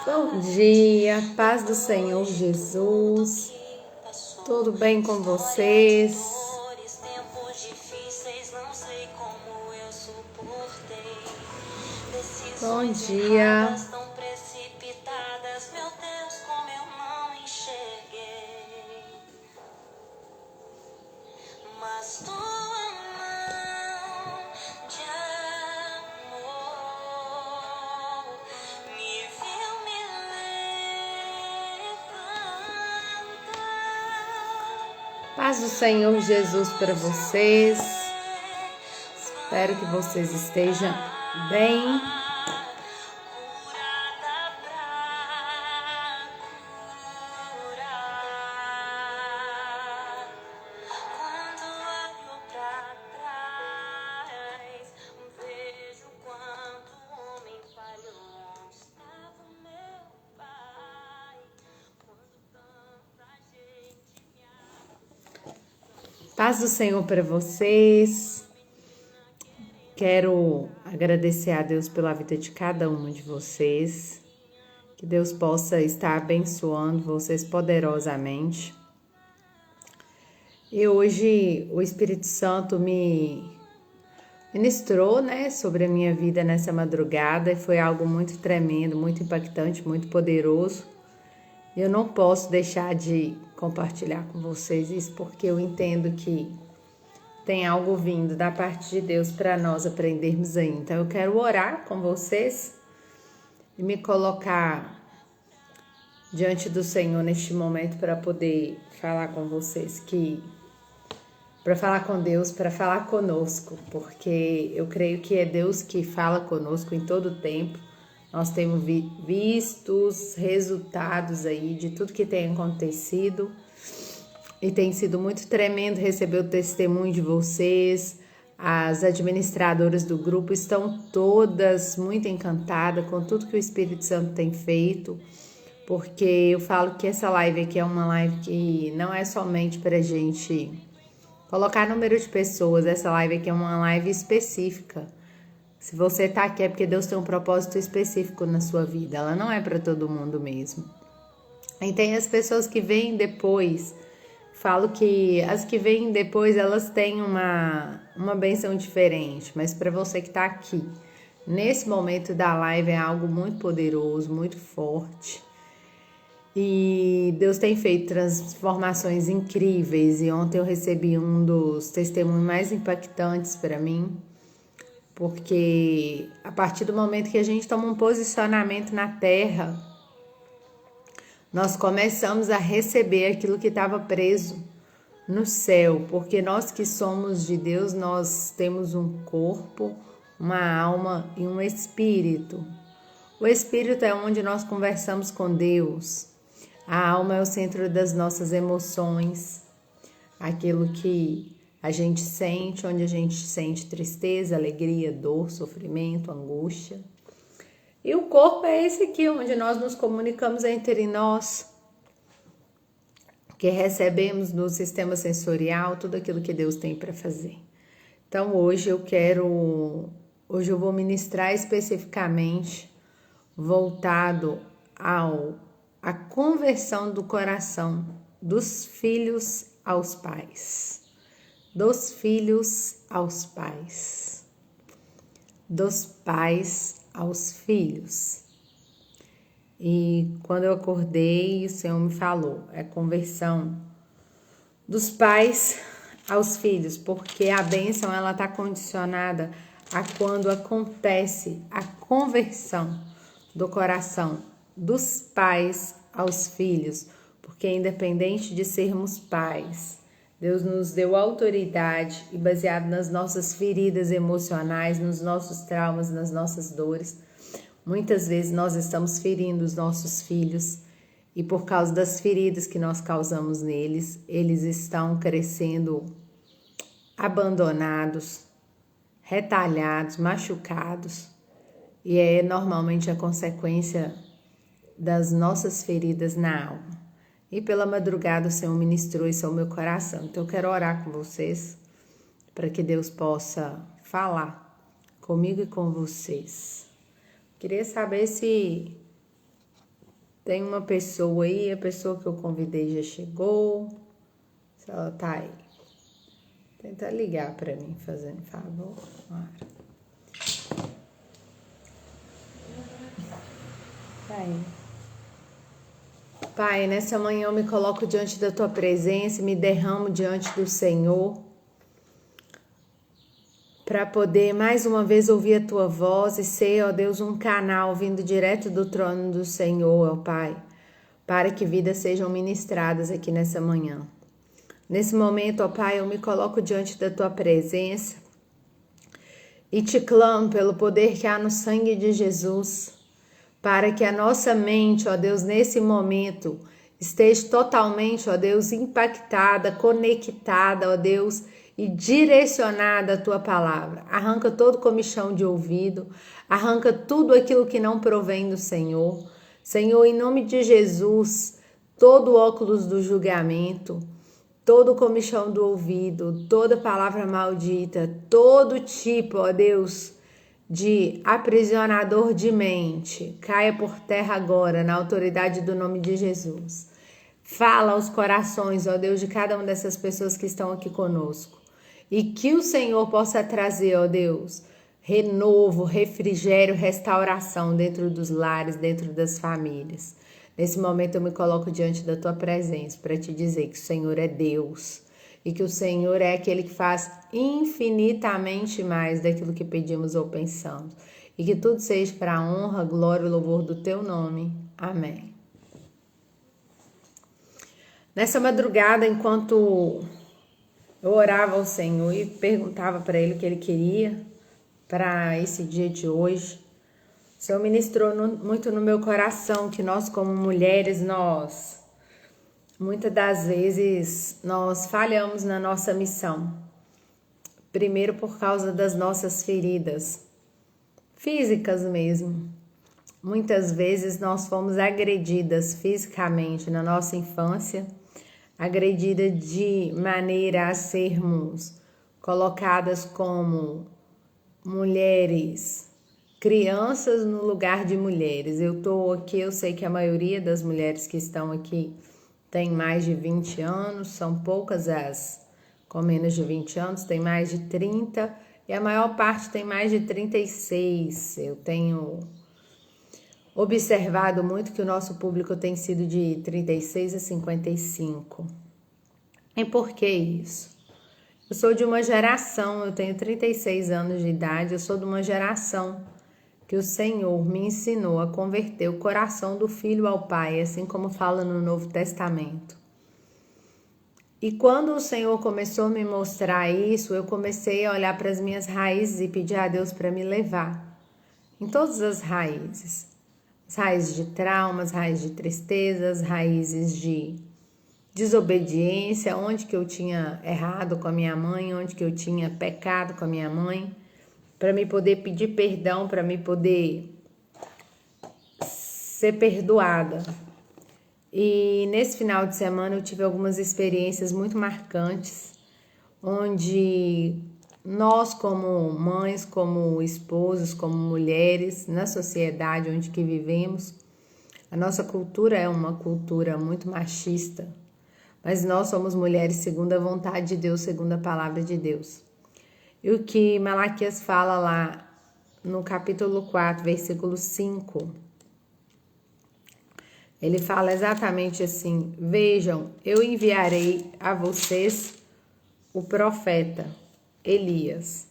Bom dia, paz do Senhor Jesus. Tudo bem com vocês? Bom dia. Paz do Senhor Jesus para vocês. Espero que vocês estejam bem. Paz do Senhor para vocês. Quero agradecer a Deus pela vida de cada um de vocês. Que Deus possa estar abençoando vocês poderosamente. E hoje o Espírito Santo me ministrou, sobre a minha vida nessa madrugada. E foi algo muito tremendo, muito impactante, muito poderoso. Eu não posso deixar de compartilhar com vocês isso, porque eu entendo que tem algo vindo da parte de Deus para nós aprendermos aí. Então eu quero orar com vocês e me colocar diante do Senhor neste momento para poder falar com vocês, para falar com Deus, para falar conosco, porque eu creio que é Deus que fala conosco em todo o tempo. Nós temos visto os resultados aí de tudo que tem acontecido e tem sido muito tremendo receber o testemunho de vocês. As administradoras do grupo estão todas muito encantadas com tudo que o Espírito Santo tem feito, porque eu falo que essa live aqui é uma live que não é somente para a gente colocar número de pessoas, essa live aqui é uma live específica. Se você está aqui é porque Deus tem um propósito específico na sua vida. Ela não é para todo mundo mesmo. E tem as pessoas que vêm depois. Falo que as que vêm depois, elas têm uma bênção diferente. Mas para você que está aqui, nesse momento da live, é algo muito poderoso, muito forte. E Deus tem feito transformações incríveis. E ontem eu recebi um dos testemunhos mais impactantes para mim. Porque a partir do momento que a gente toma um posicionamento na terra, nós começamos a receber aquilo que estava preso no céu. Porque nós que somos de Deus, nós temos um corpo, uma alma e um espírito. O espírito é onde nós conversamos com Deus. A alma é o centro das nossas emoções, aquilo que a gente sente, onde a gente sente tristeza, alegria, dor, sofrimento, angústia. E o corpo é esse aqui, onde nós nos comunicamos entre nós, que recebemos no sistema sensorial tudo aquilo que Deus tem para fazer. Então hoje eu vou ministrar especificamente voltado à conversão do coração dos filhos aos pais. Dos filhos aos pais, dos pais aos filhos. E quando eu acordei, o Senhor me falou, é conversão dos pais aos filhos, porque a bênção ela está condicionada a quando acontece a conversão do coração dos pais aos filhos, porque independente de sermos pais, Deus nos deu autoridade e baseado nas nossas feridas emocionais, nos nossos traumas, nas nossas dores. Muitas vezes nós estamos ferindo os nossos filhos e por causa das feridas que nós causamos neles, eles estão crescendo abandonados, retalhados, machucados. E é normalmente a consequência das nossas feridas na alma. E pela madrugada o Senhor ministrou isso ao meu coração. Então eu quero orar com vocês para que Deus possa falar comigo e com vocês. Queria saber se Tem uma pessoa aí, a pessoa que eu convidei já chegou. Se ela tá aí. Tenta ligar para mim, fazendo favor. Tá aí. Pai, nessa manhã eu me coloco diante da Tua presença e me derramo diante do Senhor para poder mais uma vez ouvir a Tua voz e ser, ó Deus, um canal vindo direto do trono do Senhor, ó Pai, para que vidas sejam ministradas aqui nessa manhã. Nesse momento, ó Pai, eu me coloco diante da Tua presença e te clamo pelo poder que há no sangue de Jesus, para que a nossa mente, ó Deus, nesse momento esteja totalmente, ó Deus, impactada, conectada, ó Deus, e direcionada à Tua palavra. Arranca todo comichão de ouvido, arranca tudo aquilo que não provém do Senhor. Senhor, em nome de Jesus, todo óculos do julgamento, todo comichão do ouvido, toda palavra maldita, todo tipo, ó Deus, de aprisionador de mente, caia por terra agora, na autoridade do nome de Jesus. Fala aos corações, ó Deus, de cada uma dessas pessoas que estão aqui conosco. E que o Senhor possa trazer, ó Deus, renovo, refrigério, restauração dentro dos lares, dentro das famílias. Nesse momento eu me coloco diante da Tua presença para te dizer que o Senhor é Deus e que o Senhor é aquele que faz infinitamente mais daquilo que pedimos ou pensamos. E que tudo seja para a honra, glória e louvor do Teu nome. Amém. Nessa madrugada, enquanto eu orava ao Senhor e perguntava para Ele o que Ele queria para esse dia de hoje, o Senhor ministrou muito no meu coração que nós, como mulheres, muitas das vezes, nós falhamos na nossa missão. Primeiro por causa das nossas feridas físicas mesmo. Muitas vezes nós fomos agredidas fisicamente na nossa infância, agredida de maneira a sermos colocadas como mulheres, crianças no lugar de mulheres. Eu estou aqui, eu sei que a maioria das mulheres que estão aqui tem mais de 20 anos, são poucas as com menos de 20 anos, tem mais de 30 e a maior parte tem mais de 36. Eu tenho observado muito que o nosso público tem sido de 36 a 55. E por que isso? Eu sou de uma geração, eu tenho 36 anos de idade, eu sou de uma geração que o Senhor me ensinou a converter o coração do filho ao pai, assim como fala no Novo Testamento. E quando o Senhor começou a me mostrar isso, eu comecei a olhar para as minhas raízes e pedir a Deus para me levar em todas as raízes. As raízes de traumas, raízes de tristeza, as raízes de desobediência, onde que eu tinha errado com a minha mãe, onde que eu tinha pecado com a minha mãe, para me poder pedir perdão, para me poder ser perdoada. E nesse final de semana eu tive algumas experiências muito marcantes, onde nós como mães, como esposas, como mulheres, na sociedade onde que vivemos, a nossa cultura é uma cultura muito machista, mas nós somos mulheres segundo a vontade de Deus, segundo a palavra de Deus. E o que Malaquias fala lá no capítulo 4, versículo 5, ele fala exatamente assim: vejam, eu enviarei a vocês o profeta Elias,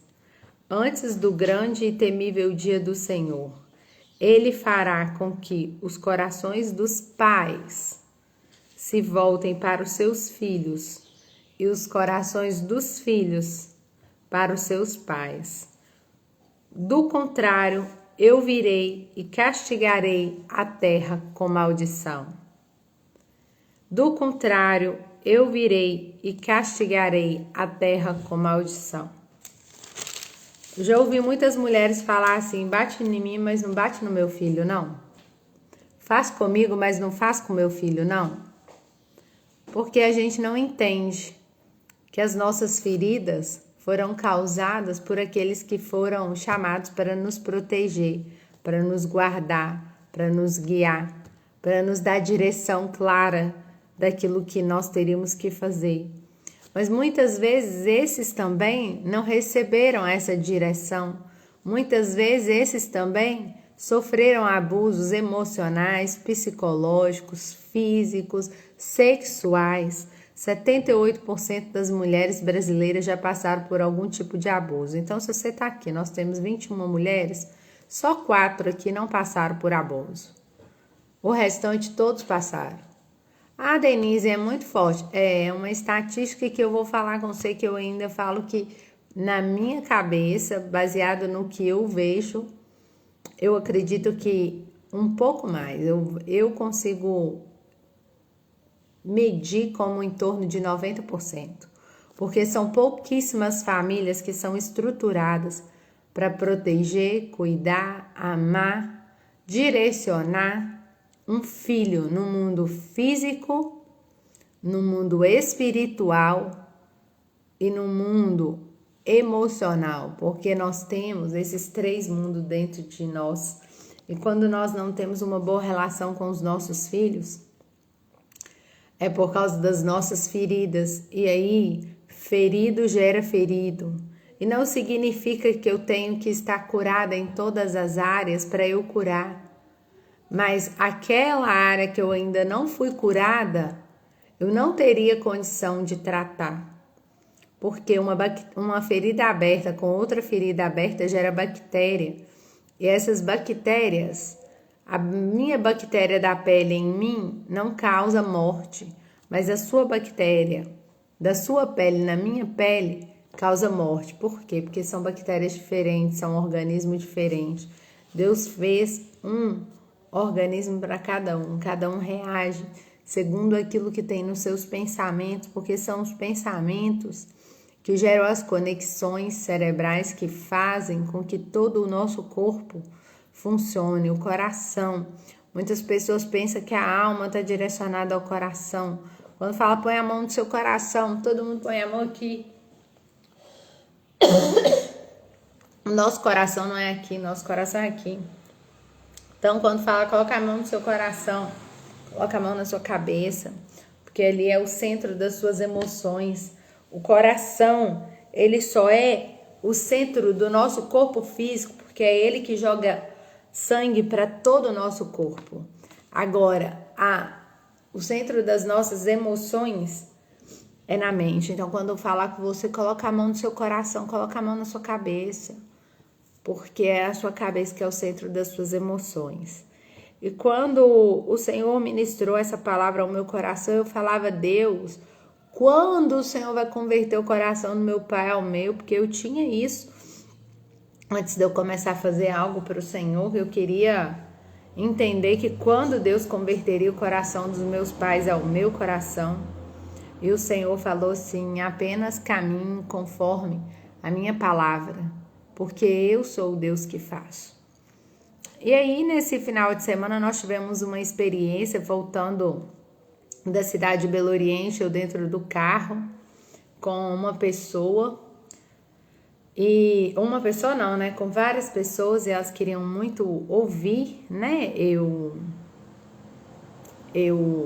antes do grande e temível dia do Senhor. Ele fará com que os corações dos pais se voltem para os seus filhos e os corações dos filhos para os seus pais. Do contrário, eu virei e castigarei a terra com maldição. Do contrário, eu virei e castigarei a terra com maldição. Já ouvi muitas mulheres falar assim: bate em mim, mas não bate no meu filho, não. Faz comigo, mas não faz com meu filho, não. Porque a gente não entende que as nossas feridas foram causadas por aqueles que foram chamados para nos proteger, para nos guardar, para nos guiar, para nos dar direção clara daquilo que nós teríamos que fazer. Mas muitas vezes esses também não receberam essa direção. Muitas vezes esses também sofreram abusos emocionais, psicológicos, físicos, sexuais. 78% das mulheres brasileiras já passaram por algum tipo de abuso. Então, se você está aqui, nós temos 21 mulheres, só 4 aqui não passaram por abuso. O restante todos passaram. A Denise é muito forte. É uma estatística que eu vou falar com você, que eu ainda falo que na minha cabeça, baseado no que eu vejo, eu acredito que um pouco mais. Eu consigo medir como em torno de 90%. Porque são pouquíssimas famílias que são estruturadas para proteger, cuidar, amar, direcionar um filho no mundo físico, no mundo espiritual e no mundo emocional, porque nós temos esses 3 mundos dentro de nós. E quando nós não temos uma boa relação com os nossos filhos, é por causa das nossas feridas. E aí, ferido gera ferido. E não significa que eu tenho que estar curada em todas as áreas para eu curar. Mas aquela área que eu ainda não fui curada, eu não teria condição de tratar. Porque uma ferida aberta com outra ferida aberta gera bactéria. E essas bactérias, a minha bactéria da pele em mim não causa morte, mas a sua bactéria da sua pele na minha pele causa morte. Por quê? Porque são bactérias diferentes, são organismos diferentes. Deus fez um organismo para cada um reage segundo aquilo que tem nos seus pensamentos, porque são os pensamentos que geram as conexões cerebrais que fazem com que todo o nosso corpo funcione, o coração. Muitas pessoas pensam que a alma está direcionada ao coração. Quando fala põe a mão no seu coração, todo mundo põe a mão aqui. O nosso coração não é aqui, nosso coração é aqui. Então, quando fala, coloca a mão no seu coração, coloca a mão na sua cabeça, porque ali é o centro das suas emoções. O coração, ele só é o centro do nosso corpo físico, porque é ele que joga sangue para todo o nosso corpo. Agora, o centro das nossas emoções é na mente. Então, quando eu falar com você, coloca a mão no seu coração, coloca a mão na sua cabeça, porque é a sua cabeça que é o centro das suas emoções. E quando o Senhor ministrou essa palavra ao meu coração, eu falava, Deus, quando o Senhor vai converter o coração do meu pai ao meu? Porque eu tinha isso. Antes de eu começar a fazer algo para o Senhor, eu queria entender que quando Deus converteria o coração dos meus pais ao meu coração, e o Senhor falou assim, apenas caminhe conforme a minha palavra, porque eu sou o Deus que faço. E aí, nesse final de semana, nós tivemos uma experiência voltando da cidade de Belo Oriente, eu dentro do carro, com uma pessoa, e uma pessoa não, né, com várias pessoas, e elas queriam muito ouvir, né, eu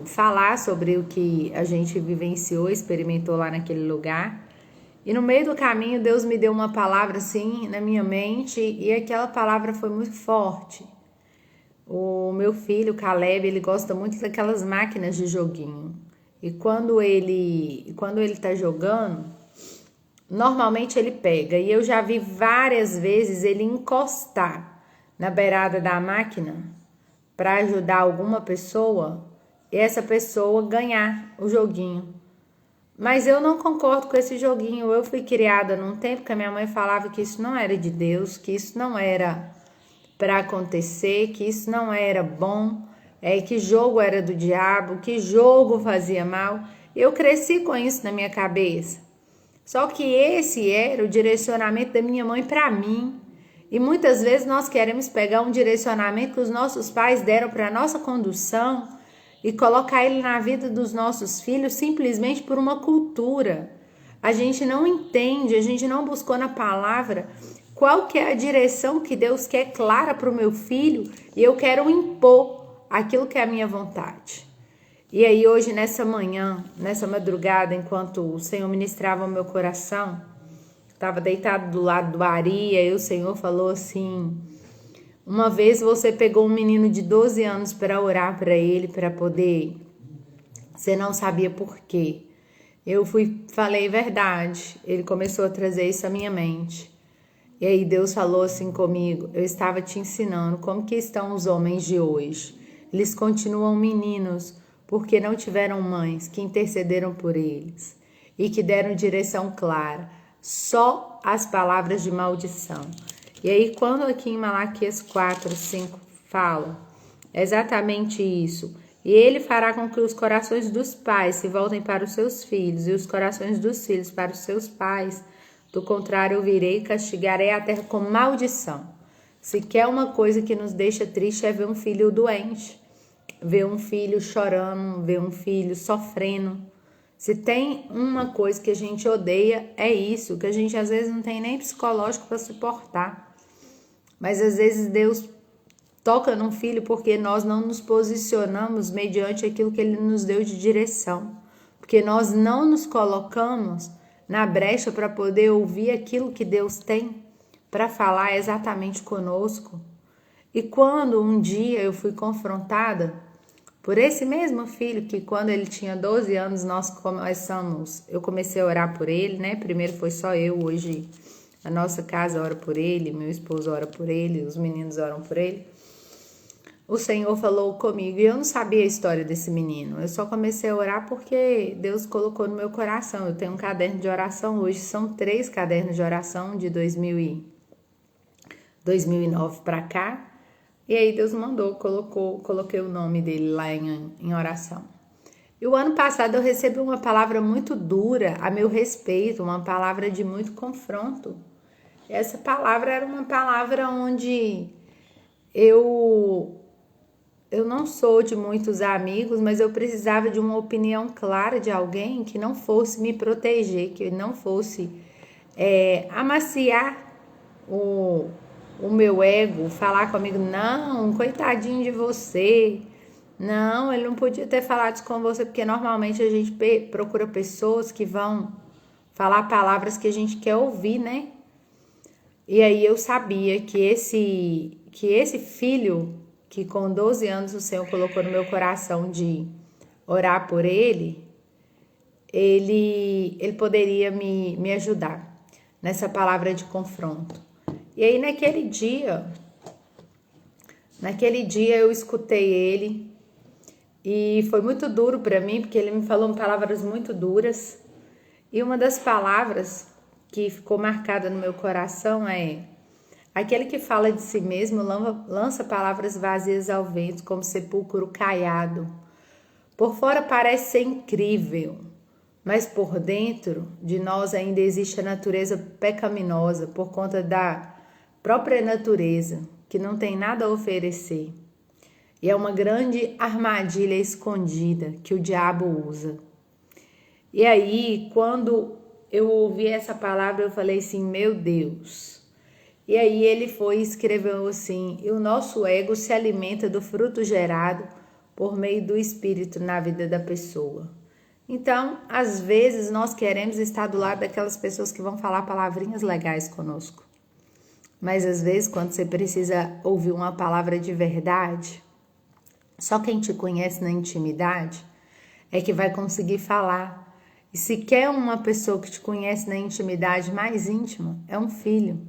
falar sobre o que a gente vivenciou, experimentou lá naquele lugar. E no meio do caminho, Deus me deu uma palavra assim na minha mente, e aquela palavra foi muito forte. O meu filho, Caleb, ele gosta muito daquelas máquinas de joguinho. E quando ele tá jogando, normalmente ele pega. E eu já vi várias vezes ele encostar na beirada da máquina para ajudar alguma pessoa e essa pessoa ganhar o joguinho. Mas eu não concordo com esse joguinho. Eu fui criada num tempo que a minha mãe falava que isso não era de Deus, que isso não era para acontecer, que isso não era bom, que jogo era do diabo, que jogo fazia mal. Eu cresci com isso na minha cabeça. Só que esse era o direcionamento da minha mãe para mim. E muitas vezes nós queremos pegar um direcionamento que os nossos pais deram para a nossa condução e colocar ele na vida dos nossos filhos simplesmente por uma cultura. A gente não entende, a gente não buscou na palavra qual que é a direção que Deus quer clara para o meu filho e eu quero impor aquilo que é a minha vontade. E aí hoje, nessa manhã, nessa madrugada, enquanto o Senhor ministrava o meu coração, estava deitado do lado do Ari, e aí o Senhor falou assim: uma vez você pegou um menino de 12 anos para orar para ele, para poder... Você não sabia por quê. Eu falei verdade. Ele começou a trazer isso à minha mente. E aí Deus falou assim comigo: eu estava te ensinando como que estão os homens de hoje. Eles continuam meninos porque não tiveram mães que intercederam por eles e que deram direção clara. Só as palavras de maldição. E aí quando aqui em Malaquias 4:5 fala exatamente isso: e ele fará com que os corações dos pais se voltem para os seus filhos e os corações dos filhos para os seus pais. Do contrário, eu virei e castigarei a terra com maldição. Se quer uma coisa que nos deixa triste é ver um filho doente, ver um filho chorando, ver um filho sofrendo. Se tem uma coisa que a gente odeia, é isso, que a gente às vezes não tem nem psicológico para suportar. Mas às vezes Deus toca num filho porque nós não nos posicionamos mediante aquilo que ele nos deu de direção. Porque nós não nos colocamos na brecha para poder ouvir aquilo que Deus tem para falar exatamente conosco. E quando um dia eu fui confrontada por esse mesmo filho, que quando ele tinha 12 anos eu comecei a orar por ele, né? Primeiro foi só eu, hoje a nossa casa ora por ele, meu esposo ora por ele, os meninos oram por ele. O Senhor falou comigo e eu não sabia a história desse menino. Eu só comecei a orar porque Deus colocou no meu coração. Eu tenho um caderno de oração hoje, são 3 cadernos de oração de 2009 para cá. E aí Deus mandou, coloquei o nome dele lá em oração. E o ano passado eu recebi uma palavra muito dura a meu respeito, uma palavra de muito confronto. Essa palavra era uma palavra onde eu não sou de muitos amigos, mas eu precisava de uma opinião clara de alguém que não fosse me proteger, que não fosse amaciar o meu ego, falar comigo: não, coitadinho de você, não, ele não podia ter falado isso com você, porque normalmente a gente procura pessoas que vão falar palavras que a gente quer ouvir, né? E aí eu sabia que esse filho, que com 12 anos o Senhor colocou no meu coração de orar por ele poderia me ajudar nessa palavra de confronto. E aí naquele dia eu escutei ele e foi muito duro para mim, porque ele me falou palavras muito duras. E uma das palavras que ficou marcada no meu coração é: aquele que fala de si mesmo lança palavras vazias ao vento, como sepulcro caiado. Por fora parece ser incrível, mas por dentro de nós ainda existe a natureza pecaminosa por conta da própria natureza, que não tem nada a oferecer. E é uma grande armadilha escondida que o diabo usa. E aí, quando eu ouvi essa palavra, eu falei assim: meu Deus. E aí ele foi e escreveu assim: e o nosso ego se alimenta do fruto gerado por meio do Espírito na vida da pessoa. Então, às vezes, nós queremos estar do lado daquelas pessoas que vão falar palavrinhas legais conosco. Mas às vezes, quando você precisa ouvir uma palavra de verdade, só quem te conhece na intimidade é que vai conseguir falar. E se quer uma pessoa que te conhece na intimidade mais íntima, é um filho.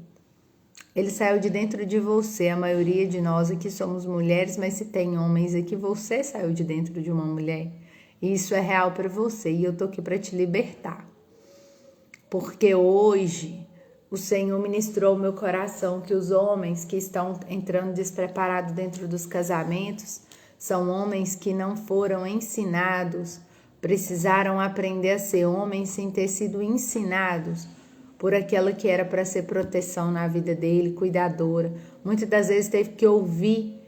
Ele saiu de dentro de você. A maioria de nós aqui somos mulheres, mas se tem homens aqui, você saiu de dentro de uma mulher. E isso é real para você. E eu tô aqui para te libertar. Porque hoje o Senhor ministrou ao meu coração que os homens que estão entrando despreparados dentro dos casamentos são homens que não foram ensinados, precisaram aprender a ser homens sem ter sido ensinados por aquela que era para ser proteção na vida dele, cuidadora. Muitas das vezes teve que ouvir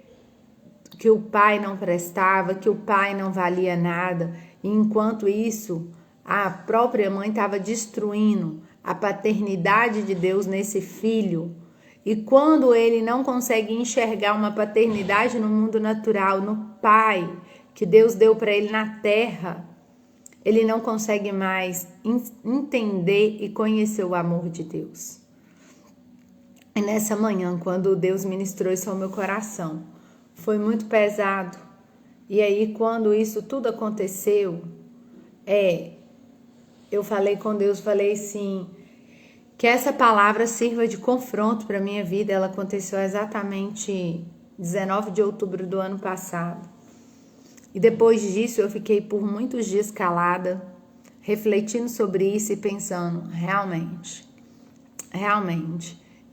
que o pai não prestava, que o pai não valia nada. E enquanto isso, a própria mãe estava destruindo a paternidade de Deus nesse filho. E quando ele não consegue enxergar uma paternidade no mundo natural, no pai que Deus deu para ele na terra, ele não consegue mais entender e conhecer o amor de Deus. E nessa manhã, quando Deus ministrou isso ao meu coração, foi muito pesado. E aí, quando isso tudo aconteceu, eu falei com Deus, falei assim, que essa palavra sirva de confronto para a minha vida. Ela aconteceu exatamente 19 de outubro do ano passado. E depois disso eu fiquei por muitos dias calada, refletindo sobre isso e pensando, realmente.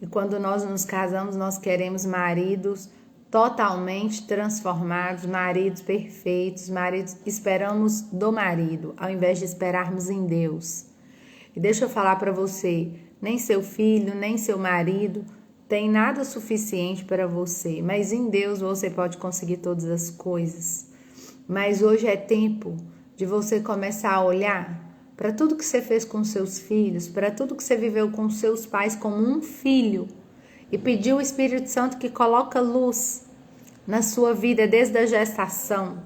E quando nós nos casamos, nós queremos maridos totalmente transformados, maridos perfeitos, maridos, esperamos do marido, ao invés de esperarmos em Deus. E deixa eu falar para você, nem seu filho, nem seu marido tem nada suficiente para você, mas em Deus você pode conseguir todas as coisas. Mas hoje é tempo de você começar a olhar para tudo que você fez com seus filhos, para tudo que você viveu com seus pais como um filho, e pedir o Espírito Santo que coloca luz na sua vida desde a gestação,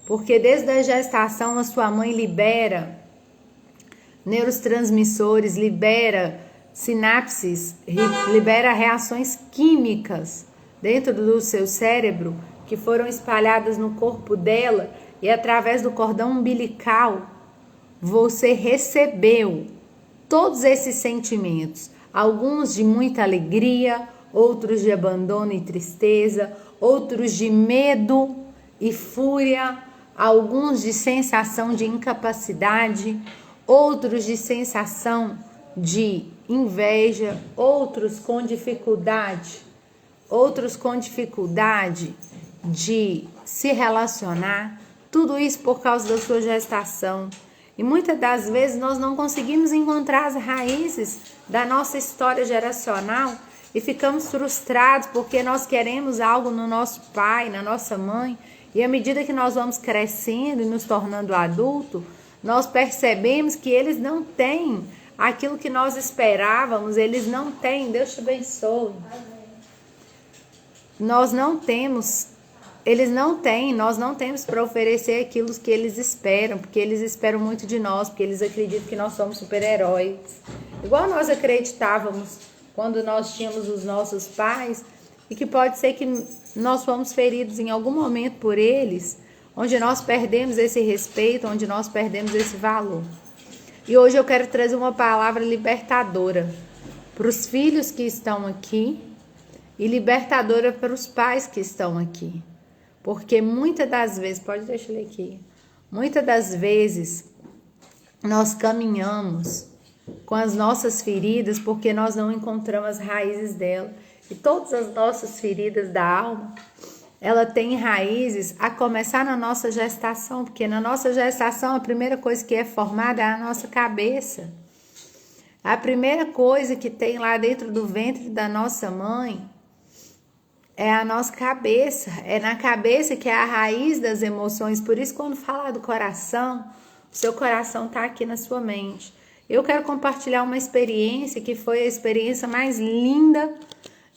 porque desde a gestação a sua mãe libera neurotransmissores, libera sinapses, libera reações químicas dentro do seu cérebro que foram espalhadas no corpo dela, e através do cordão umbilical você recebeu todos esses sentimentos, alguns de muita alegria, outros de abandono e tristeza, outros de medo e fúria, alguns de sensação de incapacidade, outros de sensação de inveja, outros com dificuldade de se relacionar, tudo isso por causa da sua gestação. E muitas das vezes nós não conseguimos encontrar as raízes da nossa história geracional e ficamos frustrados porque nós queremos algo no nosso pai, na nossa mãe, e à medida que nós vamos crescendo e nos tornando adultos, nós percebemos que eles não têm aquilo que nós esperávamos, eles não têm, Deus te abençoe. Nós não temos para oferecer aquilo que eles esperam, porque eles esperam muito de nós, porque eles acreditam que nós somos super-heróis. Igual nós acreditávamos quando nós tínhamos os nossos pais, e que pode ser que nós fomos feridos em algum momento por eles, onde nós perdemos esse respeito, onde nós perdemos esse valor. E hoje eu quero trazer uma palavra libertadora para os filhos que estão aqui e libertadora para os pais que estão aqui. Porque muitas das vezes, pode deixar ele aqui, muitas das vezes nós caminhamos com as nossas feridas porque nós não encontramos as raízes dela. E todas as nossas feridas da alma, ela tem raízes a começar na nossa gestação, porque na nossa gestação a primeira coisa que é formada é a nossa cabeça. A primeira coisa que tem lá dentro do ventre da nossa mãe é a nossa cabeça, é na cabeça que é a raiz das emoções. Por isso, quando falar do coração, o seu coração está aqui na sua mente. Eu quero compartilhar uma experiência que foi a experiência mais linda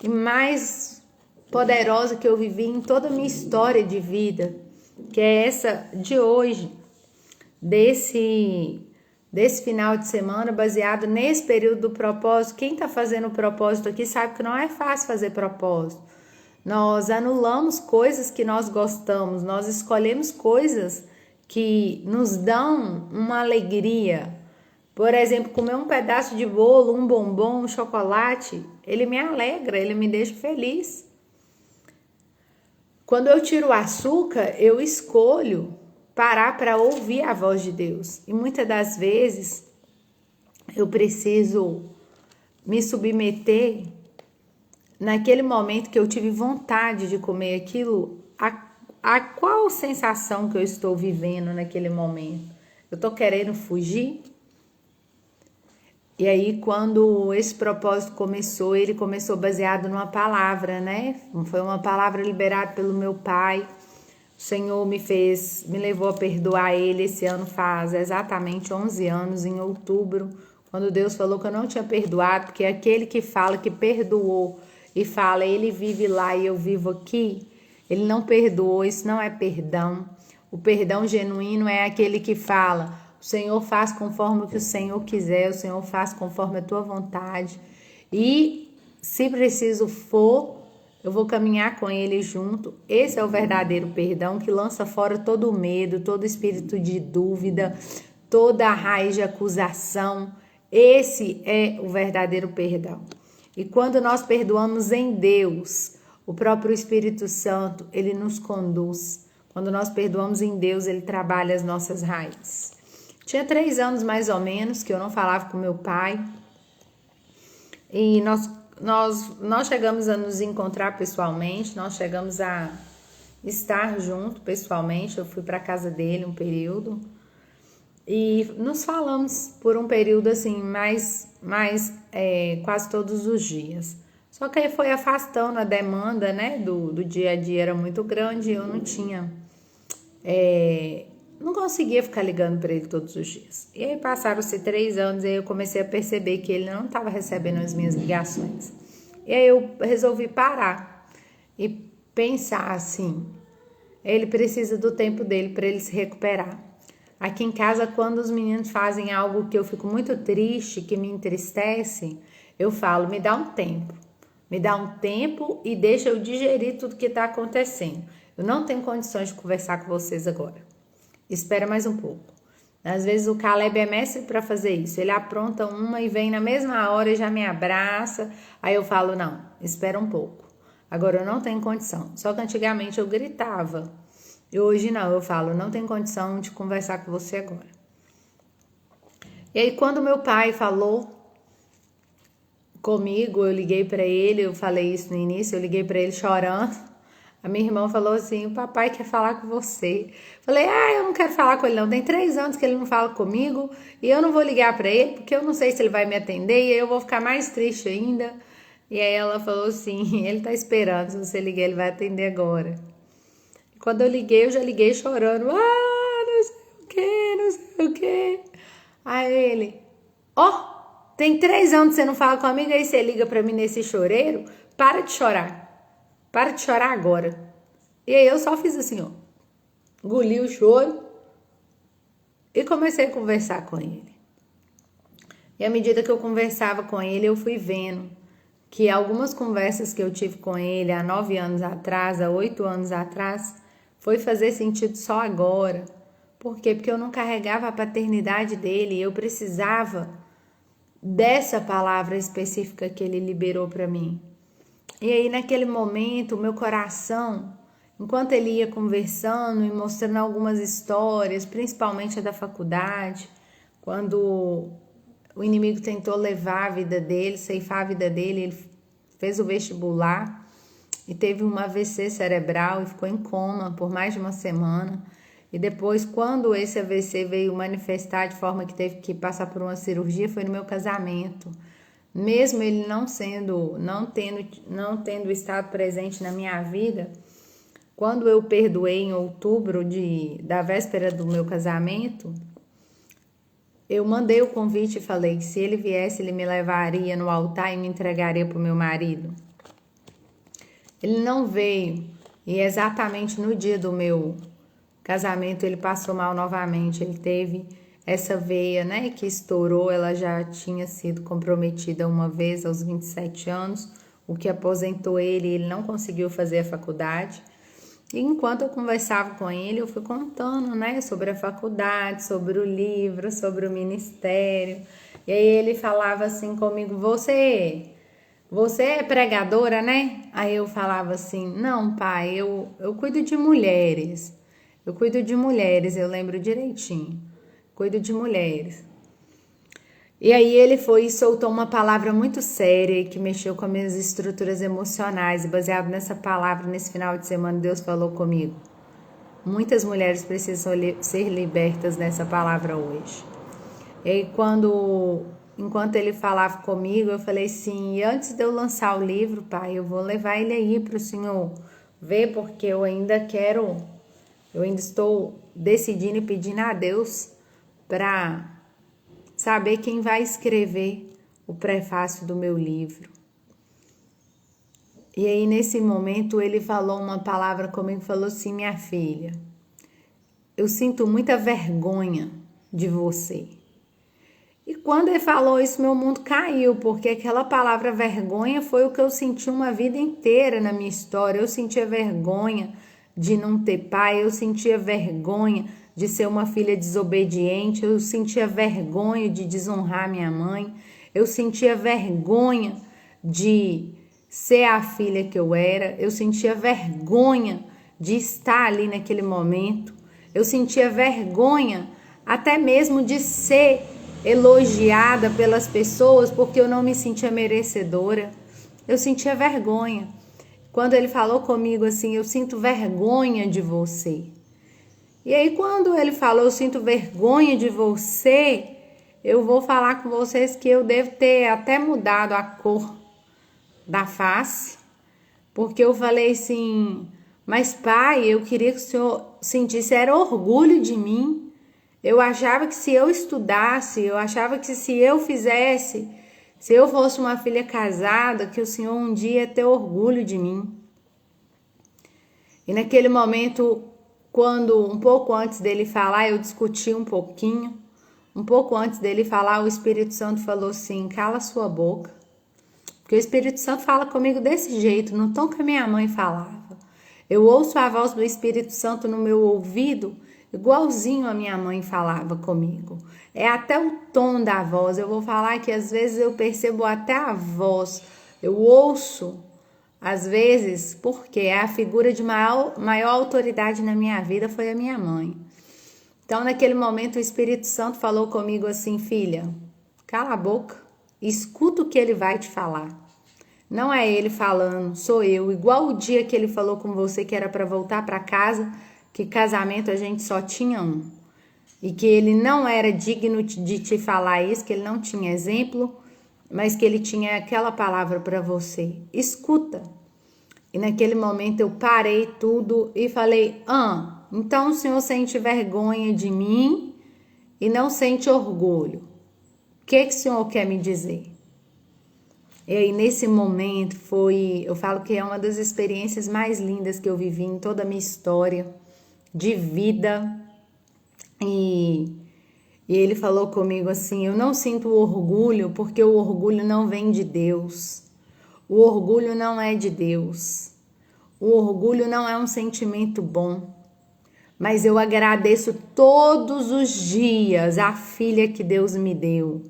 e mais poderosa que eu vivi em toda a minha história de vida, que é essa de hoje, desse final de semana, baseado nesse período do propósito. Quem está fazendo o propósito aqui sabe que não é fácil fazer propósito. Nós anulamos coisas que nós gostamos, nós escolhemos coisas que nos dão uma alegria. Por exemplo, comer um pedaço de bolo, um bombom, um chocolate, ele me alegra, ele me deixa feliz. Quando eu tiro o açúcar, eu escolho parar para ouvir a voz de Deus. E muitas das vezes eu preciso me submeter naquele momento que eu tive vontade de comer aquilo, a qual sensação que eu estou vivendo naquele momento? Eu estou querendo fugir? E aí, quando esse propósito começou, ele começou baseado numa palavra, né? Foi uma palavra liberada pelo meu pai. O Senhor me levou a perdoar ele. Esse ano faz exatamente 11 anos, em outubro, quando Deus falou que eu não tinha perdoado, porque aquele que fala que perdoou e fala, ele vive lá e eu vivo aqui, ele não perdoou, isso não é perdão. O perdão genuíno é aquele que fala, o Senhor faz conforme o que o Senhor quiser, o Senhor faz conforme a tua vontade. E se preciso for, eu vou caminhar com ele junto. Esse é o verdadeiro perdão que lança fora todo o medo, todo espírito de dúvida, toda a raiz de acusação. Esse é o verdadeiro perdão. E quando nós perdoamos em Deus, o próprio Espírito Santo, ele nos conduz. Quando nós perdoamos em Deus, ele trabalha as nossas raízes. Tinha 3 anos mais ou menos que eu não falava com meu pai. E nós chegamos a nos encontrar pessoalmente, nós chegamos a estar junto pessoalmente. Eu fui para a casa dele um período. E nos falamos por um período assim, quase todos os dias. Só que aí foi afastando a demanda, né, do dia a dia era muito grande e eu não conseguia ficar ligando para ele todos os dias. E aí passaram-se 3 anos e aí eu comecei a perceber que ele não estava recebendo as minhas ligações. E aí eu resolvi parar e pensar assim, ele precisa do tempo dele para ele se recuperar. Aqui em casa, quando os meninos fazem algo que eu fico muito triste, que me entristece, eu falo, me dá um tempo. Me dá um tempo e deixa eu digerir tudo que está acontecendo. Eu não tenho condições de conversar com vocês agora. Espera mais um pouco. Às vezes o Caleb é mestre para fazer isso. Ele apronta uma e vem na mesma hora e já me abraça. Aí eu falo, não, espera um pouco. Agora eu não tenho condição. Só que antigamente eu gritava. E hoje não, eu falo, não tenho condição de conversar com você agora. E aí quando meu pai falou comigo, eu liguei para ele, eu falei isso no início, eu liguei para ele chorando. A minha irmã falou assim, o papai quer falar com você. Falei, eu não quero falar com ele não, tem 3 anos que ele não fala comigo e eu não vou ligar para ele porque eu não sei se ele vai me atender e aí eu vou ficar mais triste ainda. E aí ela falou assim, ele tá esperando, se você ligar ele vai atender agora. Quando eu liguei, eu já liguei chorando. Não sei o que, não sei o que. Aí ele, tem 3 anos que você não fala comigo, aí você liga pra mim nesse choreiro. Para de chorar. Para de chorar agora. E aí eu só fiz assim, engoli o choro e comecei a conversar com ele. E à medida que eu conversava com ele, eu fui vendo que algumas conversas que eu tive com ele há 9 anos atrás, há 8 anos atrás, foi fazer sentido só agora. Por quê? Porque eu não carregava a paternidade dele e eu precisava dessa palavra específica que ele liberou para mim. E aí naquele momento, o meu coração, enquanto ele ia conversando e mostrando algumas histórias, principalmente a da faculdade, quando o inimigo tentou levar a vida dele, ceifar a vida dele, ele fez o vestibular e teve um AVC cerebral e ficou em coma por mais de uma semana. E depois, quando esse AVC veio manifestar de forma que teve que passar por uma cirurgia, foi no meu casamento. Mesmo ele não tendo estado presente na minha vida, quando eu perdoei em outubro da véspera do meu casamento, eu mandei o convite e falei que se ele viesse, ele me levaria no altar e me entregaria para o meu marido. Ele não veio e exatamente no dia do meu casamento ele passou mal novamente. Ele teve essa veia, né, que estourou. Ela já tinha sido comprometida uma vez aos 27 anos, o que aposentou ele não conseguiu fazer a faculdade. E enquanto eu conversava com ele, eu fui contando, né, sobre a faculdade, sobre o livro, sobre o ministério. E aí ele falava assim comigo, você é pregadora, né? Aí eu falava assim, não, pai, eu cuido de mulheres. Eu cuido de mulheres, eu lembro direitinho. Cuido de mulheres. E aí ele foi e soltou uma palavra muito séria que mexeu com as minhas estruturas emocionais. E baseado nessa palavra, nesse final de semana, Deus falou comigo. Muitas mulheres precisam ser libertas nessa palavra hoje. E aí enquanto ele falava comigo, eu falei assim, e antes de eu lançar o livro, pai, eu vou levar ele aí para o senhor ver, porque eu ainda estou decidindo e pedindo a Deus para saber quem vai escrever o prefácio do meu livro. E aí, nesse momento, ele falou uma palavra comigo, falou assim: minha filha, eu sinto muita vergonha de você. E quando ele falou isso, meu mundo caiu, porque aquela palavra vergonha foi o que eu senti uma vida inteira na minha história. Eu sentia vergonha de não ter pai, eu sentia vergonha de ser uma filha desobediente, eu sentia vergonha de desonrar minha mãe, eu sentia vergonha de ser a filha que eu era, eu sentia vergonha de estar ali naquele momento, eu sentia vergonha até mesmo de ser elogiada pelas pessoas porque eu não me sentia merecedora. Eu sentia vergonha. Quando ele falou comigo assim, eu sinto vergonha de você. E aí quando ele falou, eu sinto vergonha de você, eu vou falar com vocês que eu devo ter até mudado a cor da face, porque eu falei assim, mas pai, eu queria que o senhor sentisse era orgulho de mim. Eu achava que se eu estudasse, eu achava que se eu fizesse, se eu fosse uma filha casada, que o Senhor um dia ia ter orgulho de mim. E naquele momento, quando um pouco antes dele falar, eu discuti um pouquinho. Um pouco antes dele falar, o Espírito Santo falou assim, cala sua boca. Porque o Espírito Santo fala comigo desse jeito, no tom que a minha mãe falava. Eu ouço a voz do Espírito Santo no meu ouvido, igualzinho a minha mãe falava comigo. É até o tom da voz. Eu vou falar que às vezes eu percebo até a voz. Eu ouço, às vezes, porque a figura de maior autoridade na minha vida foi a minha mãe. Então, naquele momento, o Espírito Santo falou comigo assim, filha, cala a boca, escuta o que ele vai te falar. Não é ele falando, sou eu. Igual o dia que ele falou com você que era para voltar para casa, que casamento a gente só tinha um. E que ele não era digno de te falar isso, que ele não tinha exemplo, mas que ele tinha aquela palavra para você. Escuta. E naquele momento eu parei tudo e falei, então o senhor sente vergonha de mim e não sente orgulho. O que o senhor quer me dizer? E aí nesse momento eu falo que é uma das experiências mais lindas que eu vivi em toda a minha história de vida. E ele falou comigo assim, eu não sinto orgulho porque o orgulho não vem de Deus. O orgulho não é de Deus. O orgulho não é um sentimento bom. Mas eu agradeço todos os dias a filha que Deus me deu.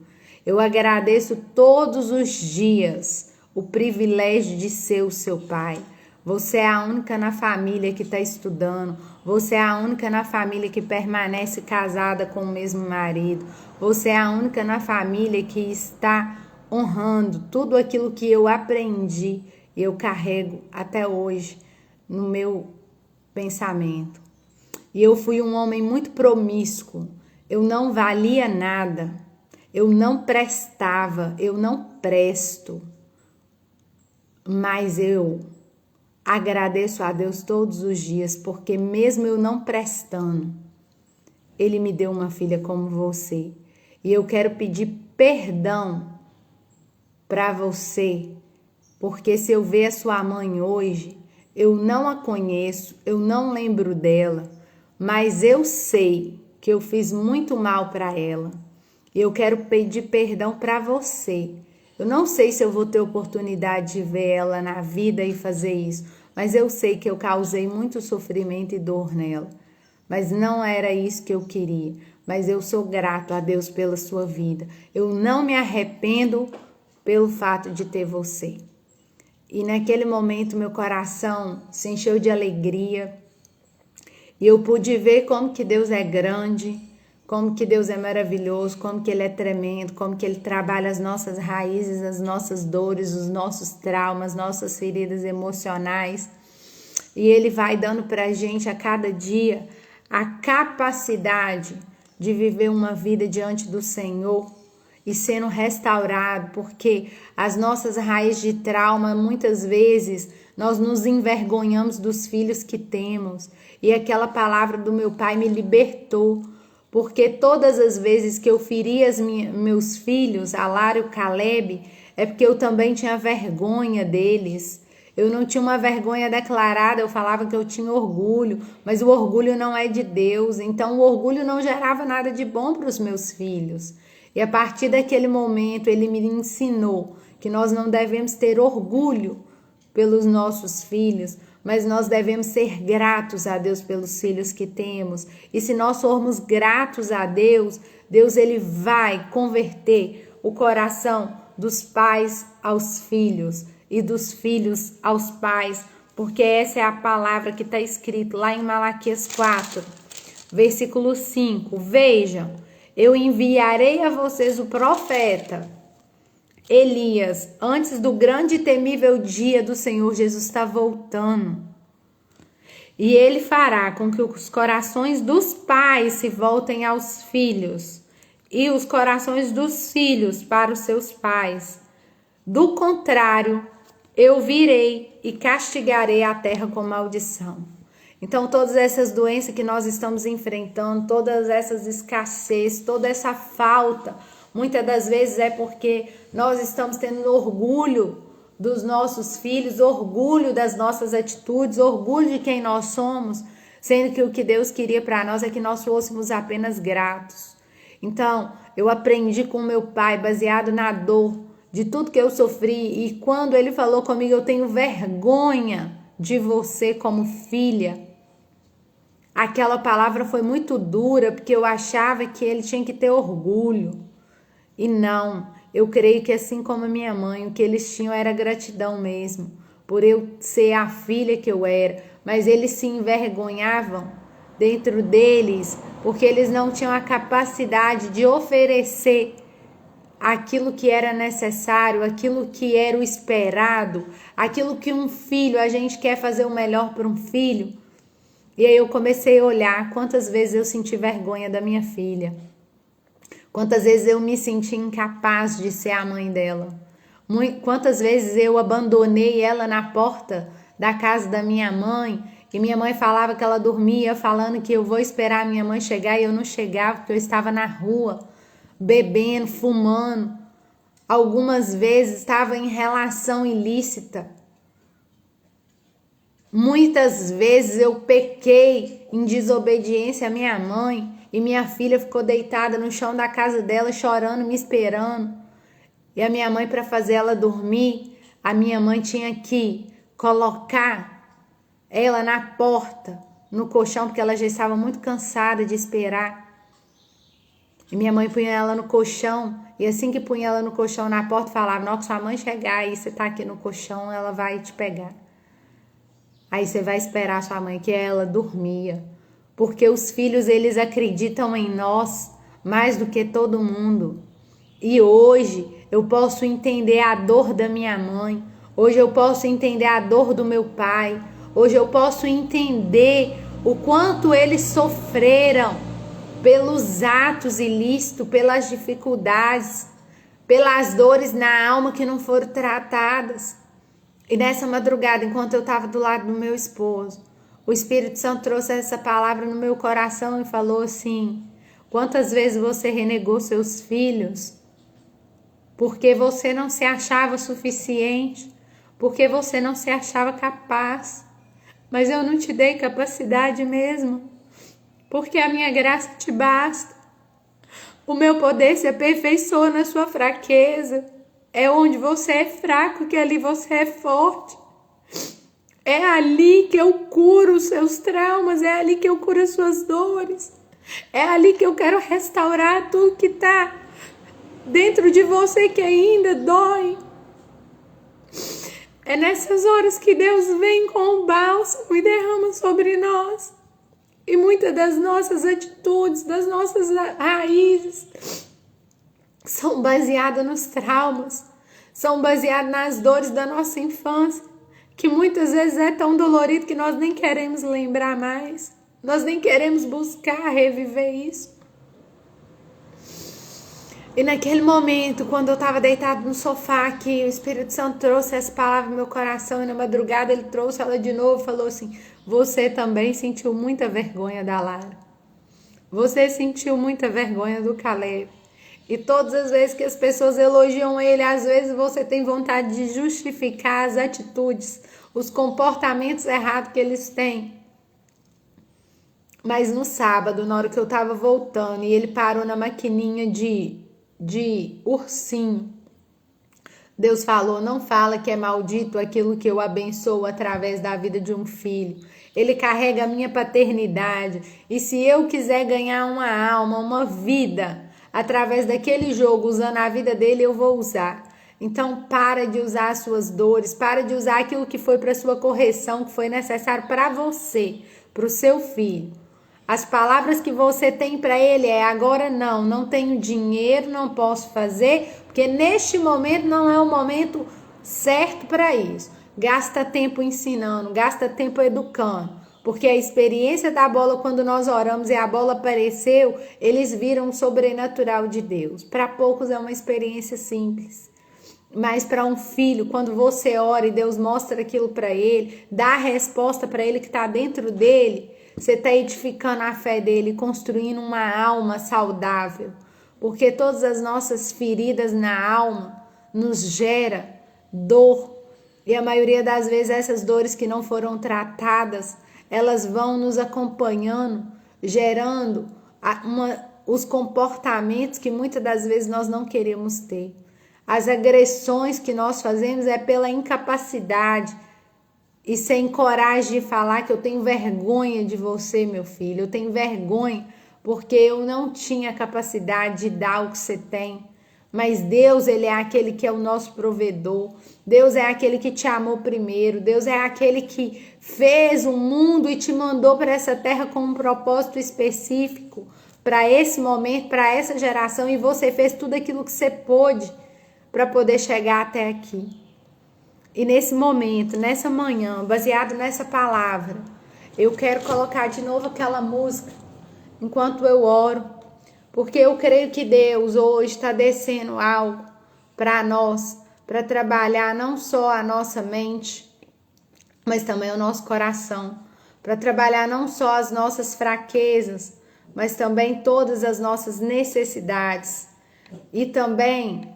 Eu agradeço todos os dias o privilégio de ser o seu pai. Você é a única na família que está estudando. Você é a única na família que permanece casada com o mesmo marido. Você é a única na família que está honrando tudo aquilo que eu aprendi e eu carrego até hoje no meu pensamento. E eu fui um homem muito promíscuo. Eu não valia nada. Eu não prestava, eu não presto. Mas eu agradeço a Deus todos os dias, porque mesmo eu não prestando, Ele me deu uma filha como você. E eu quero pedir perdão para você, porque se eu ver a sua mãe hoje, eu não a conheço, eu não lembro dela, mas eu sei que eu fiz muito mal para ela. E eu quero pedir perdão para você. Eu não sei se eu vou ter oportunidade de ver ela na vida e fazer isso, mas eu sei que eu causei muito sofrimento e dor nela. Mas não era isso que eu queria. Mas eu sou grato a Deus pela sua vida. Eu não me arrependo pelo fato de ter você. E naquele momento meu coração se encheu de alegria. E eu pude ver como que Deus é grande, como que Deus é maravilhoso, como que Ele é tremendo, como que Ele trabalha as nossas raízes, as nossas dores, os nossos traumas, nossas feridas emocionais. E Ele vai dando para a gente a cada dia a capacidade de viver uma vida diante do Senhor e sendo restaurado, porque as nossas raízes de trauma, muitas vezes, nós nos envergonhamos dos filhos que temos. E aquela palavra do meu pai me libertou, porque todas as vezes que eu feria meus filhos, a Lara e o Caleb, é porque eu também tinha vergonha deles. Eu não tinha uma vergonha declarada, eu falava que eu tinha orgulho, mas o orgulho não é de Deus, então o orgulho não gerava nada de bom para os meus filhos. E a partir daquele momento ele me ensinou que nós não devemos ter orgulho pelos nossos filhos, mas nós devemos ser gratos a Deus pelos filhos que temos. E se nós formos gratos a Deus, Deus ele vai converter o coração dos pais aos filhos e dos filhos aos pais, porque essa é a palavra que está escrito lá em Malaquias 4, versículo 5. Vejam, eu enviarei a vocês o profeta Elias, antes do grande e temível dia do Senhor Jesus estar voltando. E ele fará com que os corações dos pais se voltem aos filhos e os corações dos filhos para os seus pais. Do contrário, eu virei e castigarei a terra com maldição. Então, todas essas doenças que nós estamos enfrentando, todas essas escassez, toda essa falta, muitas das vezes é porque nós estamos tendo orgulho dos nossos filhos, orgulho das nossas atitudes, orgulho de quem nós somos, sendo que o que Deus queria para nós é que nós fôssemos apenas gratos. Então, eu aprendi com meu pai, baseado na dor de tudo que eu sofri, e quando ele falou comigo, eu tenho vergonha de você como filha. Aquela palavra foi muito dura, porque eu achava que ele tinha que ter orgulho. E não, eu creio que assim como a minha mãe, o que eles tinham era gratidão mesmo, por eu ser a filha que eu era, mas eles se envergonhavam dentro deles, porque eles não tinham a capacidade de oferecer aquilo que era necessário, aquilo que era o esperado, aquilo que um filho, a gente quer fazer o melhor para um filho. E aí eu comecei a olhar quantas vezes eu senti vergonha da minha filha. Quantas vezes eu me senti incapaz de ser a mãe dela. Quantas vezes eu abandonei ela na porta da casa da minha mãe e minha mãe falava que ela dormia, falando que eu vou esperar a minha mãe chegar, e eu não chegava porque eu estava na rua, bebendo, fumando. Algumas vezes estava em relação ilícita. Muitas vezes eu pequei em desobediência à minha mãe e minha filha ficou deitada no chão da casa dela chorando, me esperando. E a minha mãe, para fazer ela dormir, a minha mãe tinha que colocar ela na porta, no colchão, porque ela já estava muito cansada de esperar. E minha mãe punha ela no colchão, e assim que punha ela no colchão na porta, falava: "Não, que sua mãe chegar e você tá aqui no colchão, ela vai te pegar. Aí você vai esperar a sua mãe", que ela dormia. Porque os filhos, eles acreditam em nós mais do que todo mundo. E hoje eu posso entender a dor da minha mãe. Hoje eu posso entender a dor do meu pai. Hoje eu posso entender o quanto eles sofreram pelos atos ilícitos, pelas dificuldades, pelas dores na alma que não foram tratadas. E nessa madrugada, enquanto eu estava do lado do meu esposo, o Espírito Santo trouxe essa palavra no meu coração e falou assim: quantas vezes você renegou seus filhos porque você não se achava suficiente, porque você não se achava capaz, mas eu não te dei capacidade mesmo, porque a minha graça te basta. O meu poder se aperfeiçoa na sua fraqueza. É onde você é fraco que ali você é forte. É ali que eu curo os seus traumas, é ali que eu curo as suas dores. É ali que eu quero restaurar tudo que está dentro de você que ainda dói. É nessas horas que Deus vem com o bálsamo e derrama sobre nós. E muitas das nossas atitudes, das nossas raízes, são baseadas nos traumas, são baseadas nas dores da nossa infância, que muitas vezes é tão dolorido que nós nem queremos lembrar mais, nós nem queremos buscar reviver isso. E naquele momento, quando eu estava deitado no sofá, que o Espírito Santo trouxe essa palavra no meu coração, e na madrugada ele trouxe ela de novo e falou assim: você também sentiu muita vergonha da Lara. Você sentiu muita vergonha do Caleb. E todas as vezes que as pessoas elogiam ele, às vezes você tem vontade de justificar as atitudes, os comportamentos errados que eles têm. Mas no sábado, na hora que eu tava voltando, e ele parou na maquininha de ursinho, Deus falou: não fala que é maldito aquilo que eu abençoo através da vida de um filho. Ele carrega a minha paternidade. E se eu quiser ganhar uma alma, uma vida, através daquele jogo, usando a vida dele, eu vou usar. Então, para de usar as suas dores, para de usar aquilo que foi para sua correção, que foi necessário para você, para o seu filho. As palavras que você tem para ele é: agora não tenho dinheiro, não posso fazer, porque neste momento não é o momento certo para isso. Gasta tempo ensinando, gasta tempo educando, porque a experiência da bola, quando nós oramos e a bola apareceu, eles viram o sobrenatural de Deus. Para poucos é uma experiência simples, mas para um filho, quando você ora e Deus mostra aquilo para ele, dá a resposta para ele que está dentro dele, você está edificando a fé dele, construindo uma alma saudável. Porque todas as nossas feridas na alma nos gera dor. E a maioria das vezes essas dores que não foram tratadas, elas vão nos acompanhando, gerando os comportamentos que muitas das vezes nós não queremos ter. As agressões que nós fazemos é pela incapacidade e sem coragem de falar que eu tenho vergonha de você, meu filho. Eu tenho vergonha porque eu não tinha capacidade de dar o que você tem. Mas Deus, ele é aquele que é o nosso provedor. Deus é aquele que te amou primeiro. Deus é aquele que fez o mundo e te mandou para essa terra com um propósito específico, para esse momento, para essa geração. E você fez tudo aquilo que você pôde para poder chegar até aqui. E nesse momento, nessa manhã, baseado nessa palavra, eu quero colocar de novo aquela música enquanto eu oro, porque eu creio que Deus hoje está descendo algo para nós, para trabalhar não só a nossa mente, mas também o nosso coração, para trabalhar não só as nossas fraquezas, mas também todas as nossas necessidades. E também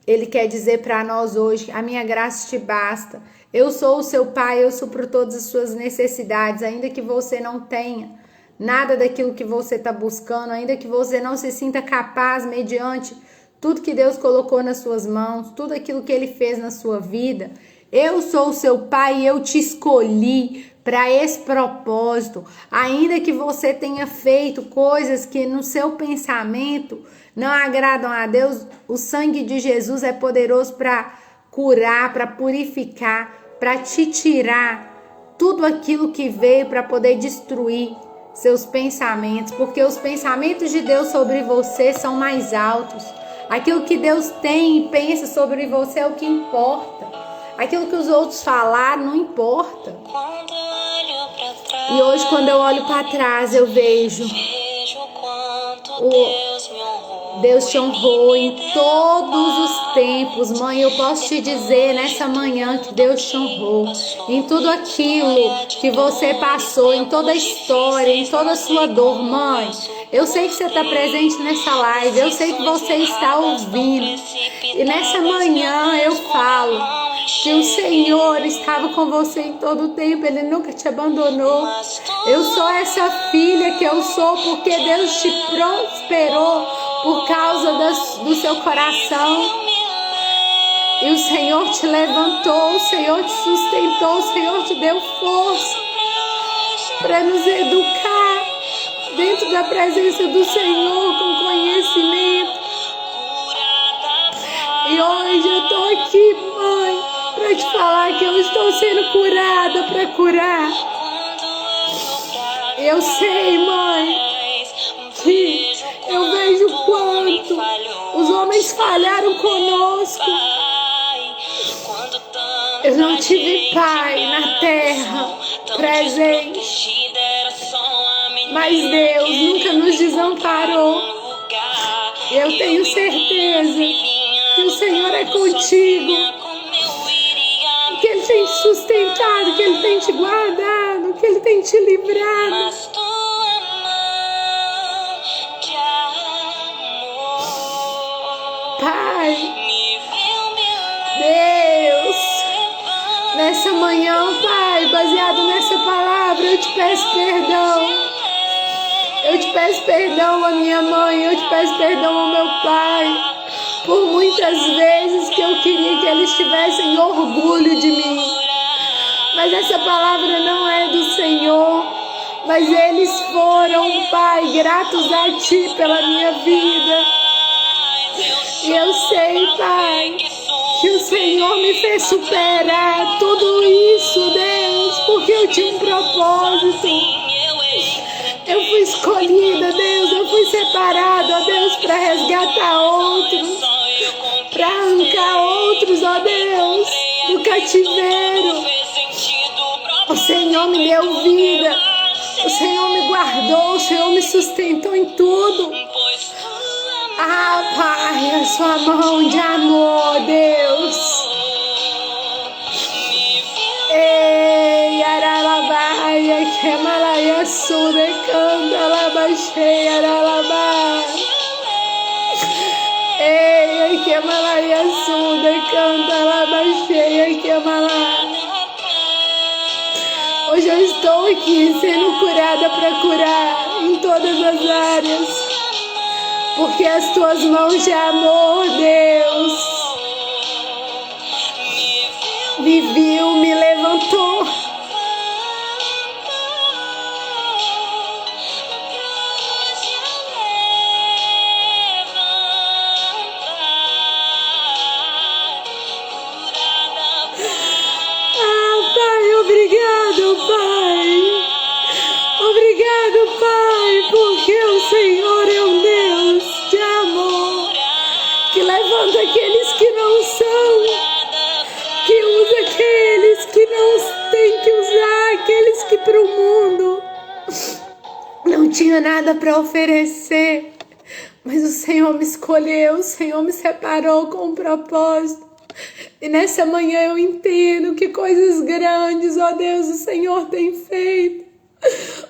Ele quer dizer para nós hoje: a minha graça te basta. Eu sou o seu pai, eu supro todas as suas necessidades, ainda que você não tenha nada daquilo que você está buscando, ainda que você não se sinta capaz mediante tudo que Deus colocou nas suas mãos, tudo aquilo que Ele fez na sua vida. Eu sou o seu pai e eu te escolhi para esse propósito. Ainda que você tenha feito coisas que no seu pensamento não agradam a Deus, o sangue de Jesus é poderoso para curar, para purificar, para te tirar tudo aquilo que veio para poder destruir seus pensamentos, porque os pensamentos de Deus sobre você são mais altos. Aquilo que Deus tem e pensa sobre você é o que importa. Aquilo que os outros falaram não importa. E hoje, quando eu olho para trás, eu vejo Deus te honrou em todos os tempos. Mãe, eu posso te dizer nessa manhã que Deus te honrou em tudo aquilo que você passou, em toda a história, em toda a sua dor. Mãe, eu sei que você está presente nessa live, eu sei que você está ouvindo. E nessa manhã eu falo que o Senhor estava com você em todo o tempo, Ele nunca te abandonou. Eu sou essa filha que eu sou porque Deus te prosperou por causa do seu coração. E o Senhor te levantou, o Senhor te sustentou, o Senhor te deu força para nos educar dentro da presença do Senhor com conhecimento. E hoje eu estou aqui, mãe, para te falar que eu estou sendo curada para curar. Eu sei, mãe, que eu vejo quanto os homens falharam conosco. Eu não tive pai na terra presente, mas Deus nunca nos desamparou. Eu tenho certeza que o Senhor é contigo, que Ele tem te sustentado, que Ele tem te guardado, que Ele tem te livrado. Pai, Deus, nessa manhã, Pai, baseado nessa palavra, eu te peço perdão. Eu te peço perdão à minha mãe, eu te peço perdão ao meu pai, por muitas vezes que eu queria que eles tivessem orgulho de mim. Mas essa palavra não é do Senhor, mas eles foram, Pai, gratos a Ti pela minha vida. E eu sei, Pai, que o Senhor me fez superar tudo isso, Deus, porque eu tinha um propósito. Eu fui escolhida, Deus, eu fui separada, ó Deus, para resgatar outros, para arrancar outros, ó Deus, do cativeiro. O Senhor me deu vida, o Senhor me guardou, o Senhor me sustentou em tudo. Ah, Pai, a sua mão de amor, Deus. Ei, aralabaia, que malaya sude canta labaxei, aralabaia. Ei, que malaya sude canta labaxei, que malaya. Hoje eu estou aqui sendo curada para curar em todas as áreas, porque as tuas mãos de amor, Deus, me viu, me levantou. Ah, Pai, obrigado, Pai. Obrigado, Pai, porque o Senhor é um Deus de amor, que levanta aqueles que não são, que usa aqueles que não tem que usar, aqueles que para o mundo não tinha nada para oferecer, mas o Senhor me escolheu, o Senhor me separou com um propósito. E nessa manhã eu entendo que coisas grandes, ó Deus, o Senhor tem feito.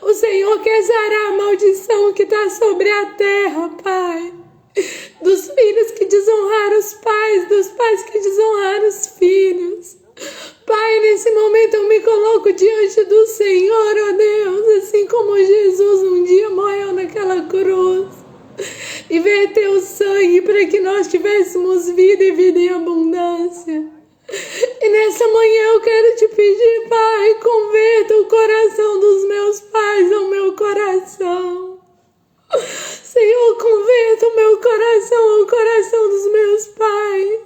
O Senhor quer zarar a maldição que está sobre a terra, Pai. Dos filhos que desonraram os pais, dos pais que desonraram os filhos. Pai, nesse momento eu me coloco diante do Senhor, ó Deus, assim como Jesus um dia morreu naquela cruz e verteu o sangue para que nós tivéssemos vida e vida em abundância. E nessa manhã eu quero te pedir, Pai, converta o coração dos meus pais ao meu coração. Senhor, converta o meu coração ao coração dos meus pais.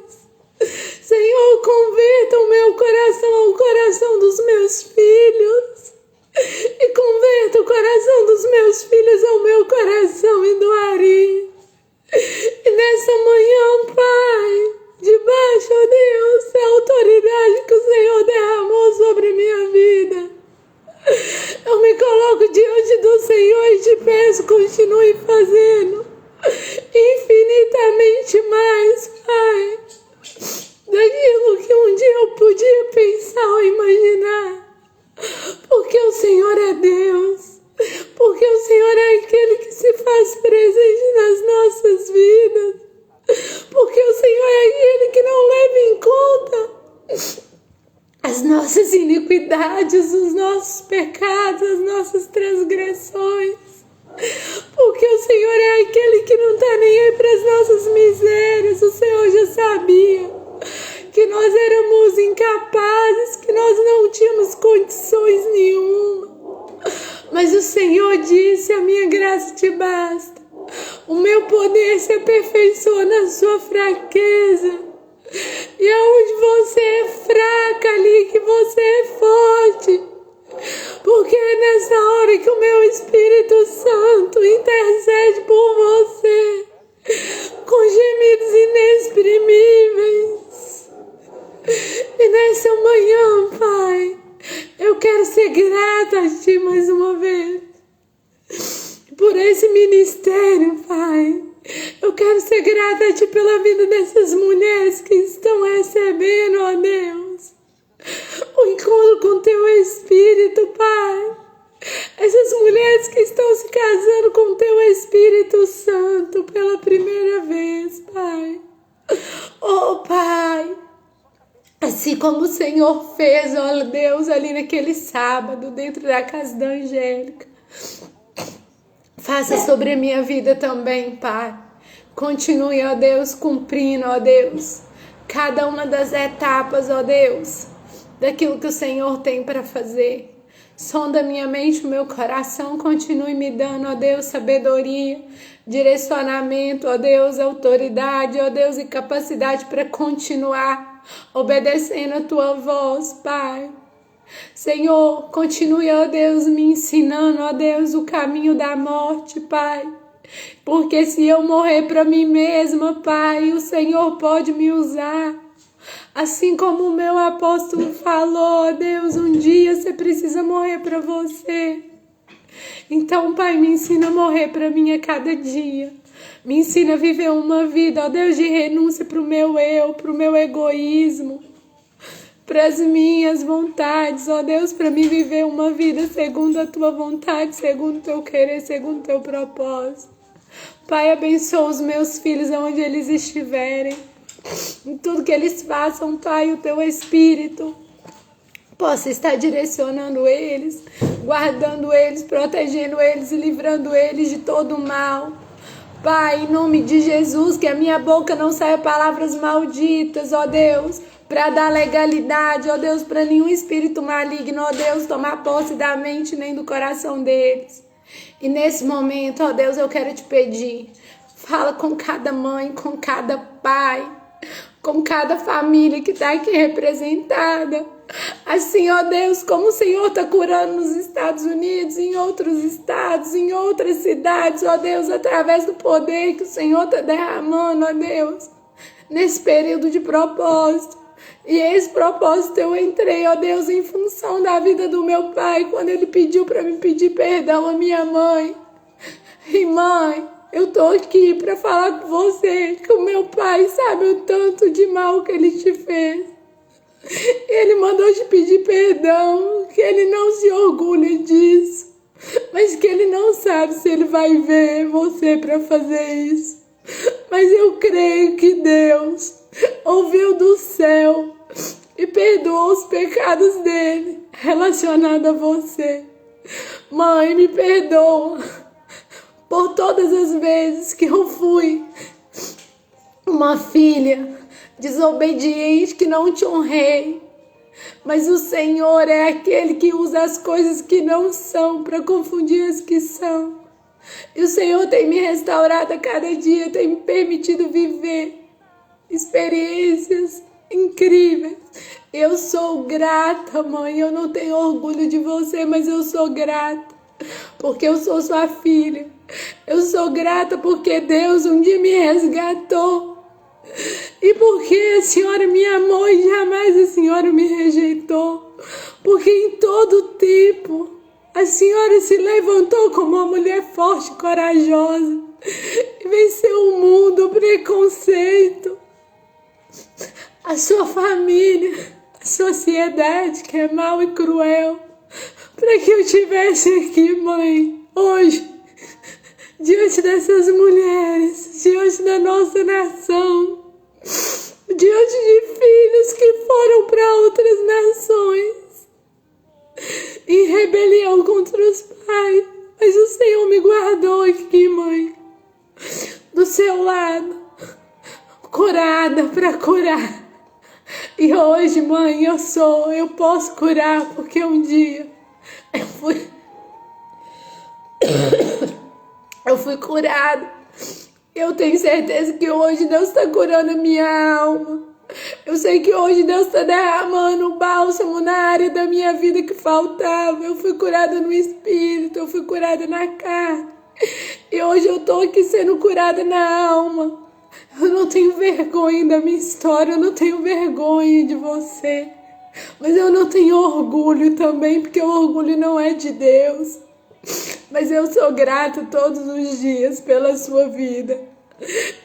Senhor, converta o meu coração ao coração dos meus filhos. E converta o coração dos meus filhos ao meu coração e do Ari. E nessa manhã, Pai, debaixo, ó Deus, da autoridade que o Senhor derramou sobre minha vida, eu me coloco diante do Senhor e te peço, continue fazendo infinitamente mais, Pai, daquilo que um dia eu podia pensar ou imaginar. Porque o Senhor é Deus, porque o Senhor é aquele que se faz presente nas nossas vidas, porque o Senhor é aquele que não leva em conta as nossas iniquidades, os nossos pecados, as nossas transgressões, porque o Senhor é aquele que não está nem aí para as nossas misérias. O Senhor já sabia que nós éramos incapazes, que nós não tínhamos condições nenhuma, mas o Senhor disse: a minha graça te basta, o meu poder se aperfeiçoa na sua fraqueza. E aonde você é fraca, ali que você é forte. Porque é nessa hora que o meu Espírito Santo intercede por você, com gemidos inexprimíveis. E nessa manhã, Pai, eu quero ser grata a Ti mais uma vez, por esse ministério, Pai. Eu quero ser grata a Ti pela vida dessas mulheres que estão recebendo, ó Deus, o encontro com Teu Espírito, Pai. Essas mulheres que estão se casando com Teu Espírito Santo pela primeira vez, Pai. Assim como o Senhor fez, ó Deus, ali naquele sábado, dentro da casa da Angélica. Faça sobre a minha vida também, Pai. Continue, ó Deus, cumprindo, ó Deus, cada uma das etapas, ó Deus, daquilo que o Senhor tem para fazer. Sonda minha mente, o meu coração, continue me dando, ó Deus, sabedoria, direcionamento, ó Deus, autoridade, ó Deus, e capacidade para continuar obedecendo a tua voz, Pai. Senhor, continue, ó Deus, me ensinando, ó Deus, o caminho da morte, Pai. Porque se eu morrer para mim mesma, Pai, o Senhor pode me usar. Assim como o meu apóstolo falou, ó Deus, um dia você precisa morrer para você. Então, Pai, me ensina a morrer para mim a cada dia. Me ensina a viver uma vida, ó Deus, de renúncia para o meu eu, para o meu egoísmo, para as minhas vontades, ó Deus, para me viver uma vida segundo a tua vontade, segundo o teu querer, segundo o teu propósito. Pai, abençoa os meus filhos onde eles estiverem. Em tudo que eles façam, Pai, o teu Espírito possa estar direcionando eles, guardando eles, protegendo eles e livrando eles de todo o mal. Pai, em nome de Jesus, que a minha boca não saia palavras malditas, ó Deus, para dar legalidade, ó Deus, para nenhum espírito maligno, ó Deus, tomar posse da mente nem do coração deles. E nesse momento, ó Deus, eu quero te pedir, fala com cada mãe, com cada pai, com cada família que está aqui representada. Assim, ó Deus, como o Senhor está curando nos Estados Unidos, em outros estados, em outras cidades, ó Deus, através do poder que o Senhor está derramando, ó Deus, nesse período de propósito. E esse propósito eu entrei, ó Deus, em função da vida do meu pai, quando ele pediu para me pedir perdão à minha mãe. E mãe, eu tô aqui para falar com você que o meu pai sabe o tanto de mal que ele te fez. Ele mandou te pedir perdão, que ele não se orgulha disso, mas que ele não sabe se ele vai ver você para fazer isso. Mas eu creio que Deus ouviu do céu e perdoou os pecados dele relacionados a você. Mãe, me perdoa por todas as vezes que eu fui uma filha desobediente, que não te honrei. Mas o Senhor é aquele que usa as coisas que não são para confundir as que são. E o Senhor tem me restaurado a cada dia, tem me permitido viver experiências incríveis. Eu sou grata, mãe. Eu não tenho orgulho de você, mas eu sou grata porque eu sou sua filha. Eu sou grata porque Deus um dia me resgatou. E porque a senhora me amou e jamais a senhora me rejeitou. Porque em todo tempo a senhora se levantou como uma mulher forte e corajosa e venceu o mundo, o preconceito, a sua família, a sociedade que é mau e cruel, para que eu estivesse aqui, mãe, hoje, diante dessas mulheres, diante da nossa nação, diante de filhos que foram para outras nações em rebelião contra os pais. Mas o Senhor me guardou aqui, mãe, do seu lado, curada para curar. E hoje, mãe, eu posso curar, porque um dia eu fui curada. Eu tenho certeza que hoje Deus está curando a minha alma. Eu sei que hoje Deus está derramando o bálsamo na área da minha vida que faltava. Eu fui curada no espírito, eu fui curada na carne. E hoje eu estou aqui sendo curada na alma. Eu não tenho vergonha da minha história, eu não tenho vergonha de você. Mas eu não tenho orgulho também, porque o orgulho não é de Deus. Mas eu sou grata todos os dias pela sua vida.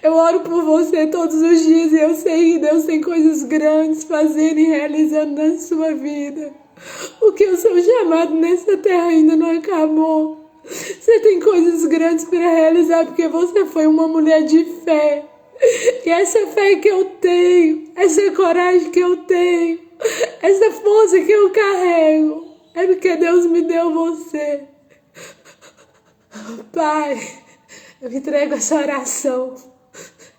Eu oro por você todos os dias e eu sei que Deus tem coisas grandes fazendo e realizando na sua vida. Porque o seu chamado nessa terra ainda não acabou. Você tem coisas grandes para realizar porque você foi uma mulher de fé. E essa fé que eu tenho, essa coragem que eu tenho, essa força que eu carrego, é porque Deus me deu você. Pai, eu entrego essa oração.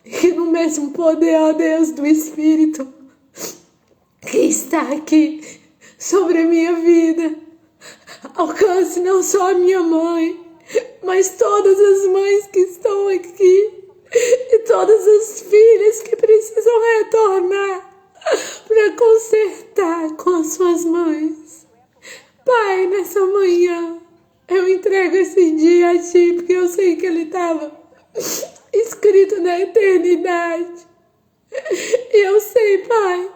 E no mesmo poder, ó Deus, do Espírito que está aqui sobre a minha vida, alcance não só a minha mãe, mas todas as mães que estão aqui e todas as filhas que precisam retornar para consertar com as suas mães. Pai, nessa manhã, eu entrego esse dia a Ti, porque eu sei que ele estava escrito na eternidade. E eu sei, Pai,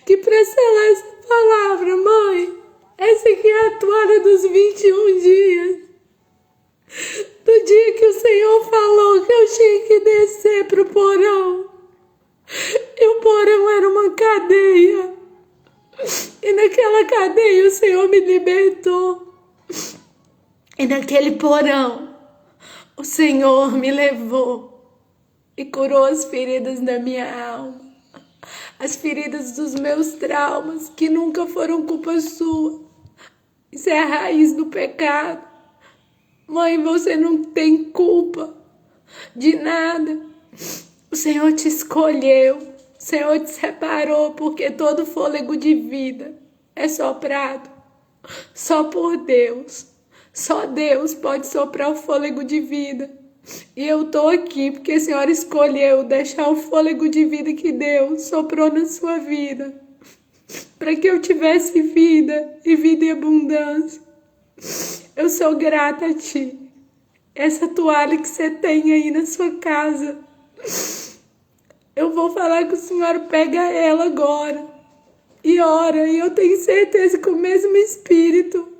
que para selar essa palavra, mãe, essa aqui é a toalha dos 21 dias. Do dia que o Senhor falou que eu tinha que descer pro porão. E o porão era uma cadeia. E naquela cadeia o Senhor me libertou. E naquele porão o Senhor me levou e curou as feridas da minha alma. As feridas dos meus traumas, que nunca foram culpa sua. Isso é a raiz do pecado. Mãe, você não tem culpa de nada. O Senhor te escolheu. O Senhor te separou, porque todo fôlego de vida é soprado só por Deus. Só Deus pode soprar o fôlego de vida. E eu tô aqui porque a senhora escolheu deixar o fôlego de vida que Deus soprou na sua vida, para que eu tivesse vida e vida em abundância. Eu sou grata a Ti. Essa toalha que você tem aí na sua casa, eu vou falar que o Senhor pega ela agora e ora, e eu tenho certeza que o mesmo Espírito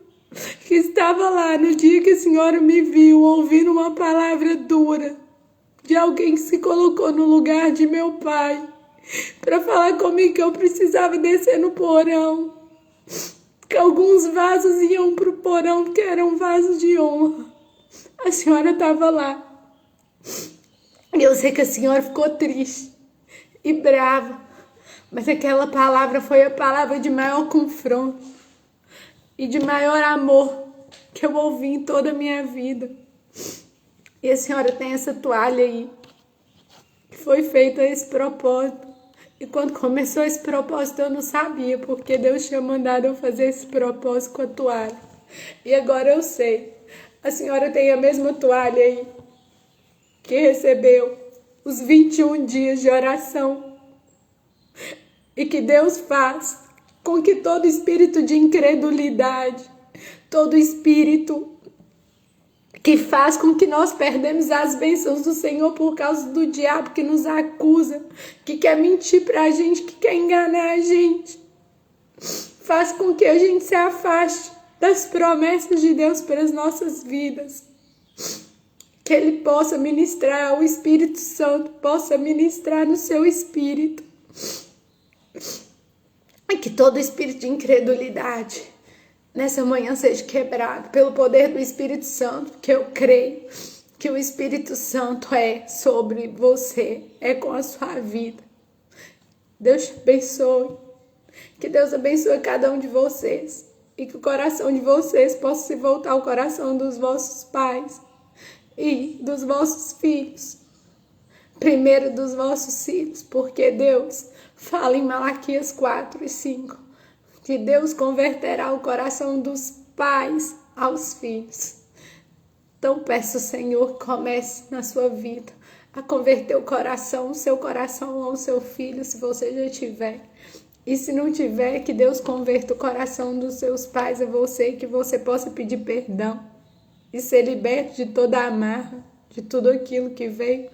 que estava lá no dia que a senhora me viu ouvindo uma palavra dura de alguém que se colocou no lugar de meu pai para falar comigo que eu precisava descer no porão, que alguns vasos iam pro porão porque eram vasos de honra. A senhora estava lá e eu sei que a senhora ficou triste e brava, mas aquela palavra foi a palavra de maior confronto e de maior amor que eu ouvi em toda a minha vida. E a senhora tem essa toalha aí, que foi feita a esse propósito. E quando começou esse propósito eu não sabia, porque Deus tinha mandado eu fazer esse propósito com a toalha. E agora eu sei. A senhora tem a mesma toalha aí, que recebeu os 21 dias de oração. E que Deus faz com que todo espírito de incredulidade, todo espírito que faz com que nós perdemos as bênçãos do Senhor por causa do diabo que nos acusa, que quer mentir pra gente, que quer enganar a gente, faz com que a gente se afaste das promessas de Deus para as nossas vidas. Que Ele possa ministrar, o Espírito Santo possa ministrar no seu espírito. E que todo espírito de incredulidade nessa manhã seja quebrado pelo poder do Espírito Santo, que eu creio que o Espírito Santo é sobre você, é com a sua vida. Deus te abençoe. Que Deus abençoe cada um de vocês e que o coração de vocês possa se voltar ao coração dos vossos pais e dos vossos filhos. Primeiro dos vossos filhos, porque Deus fala em Malaquias 4:5 que Deus converterá o coração dos pais aos filhos. Então peço, Senhor, que comece na sua vida a converter o seu coração ao seu filho, se você já tiver. E se não tiver, que Deus converta o coração dos seus pais a você, que você possa pedir perdão e ser liberto de toda a amarra, de tudo aquilo que veio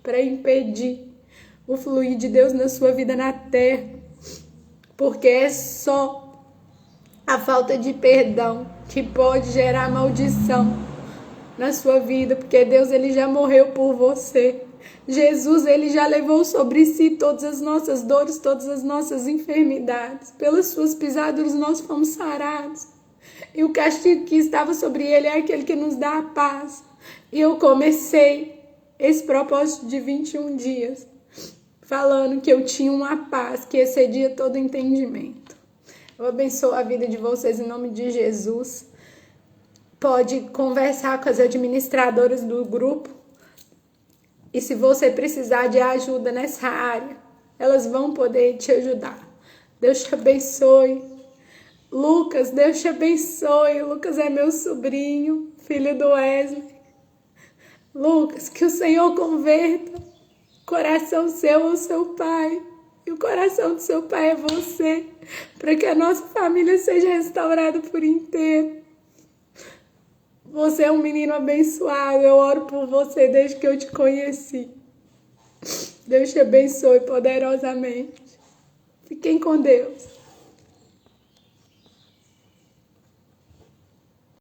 para impedir o fluir de Deus na sua vida na terra, porque é só a falta de perdão que pode gerar maldição na sua vida, porque Deus ele já morreu por você. Jesus ele já levou sobre si todas as nossas dores, todas as nossas enfermidades. Pelas suas pisaduras nós fomos sarados. E o castigo que estava sobre ele é aquele que nos dá a paz. E eu comecei esse propósito de 21 dias falando que eu tinha uma paz que excedia todo entendimento. Eu abençoo a vida de vocês em nome de Jesus. Pode conversar com as administradoras do grupo. E se você precisar de ajuda nessa área, elas vão poder te ajudar. Deus te abençoe. Lucas, Deus te abençoe. Lucas é meu sobrinho, filho do Wesley. Lucas, que o Senhor converta o coração seu ao seu pai. E o coração do seu pai é você. Para que a nossa família seja restaurada por inteiro. Você é um menino abençoado. Eu oro por você desde que eu te conheci. Deus te abençoe poderosamente. Fiquem com Deus.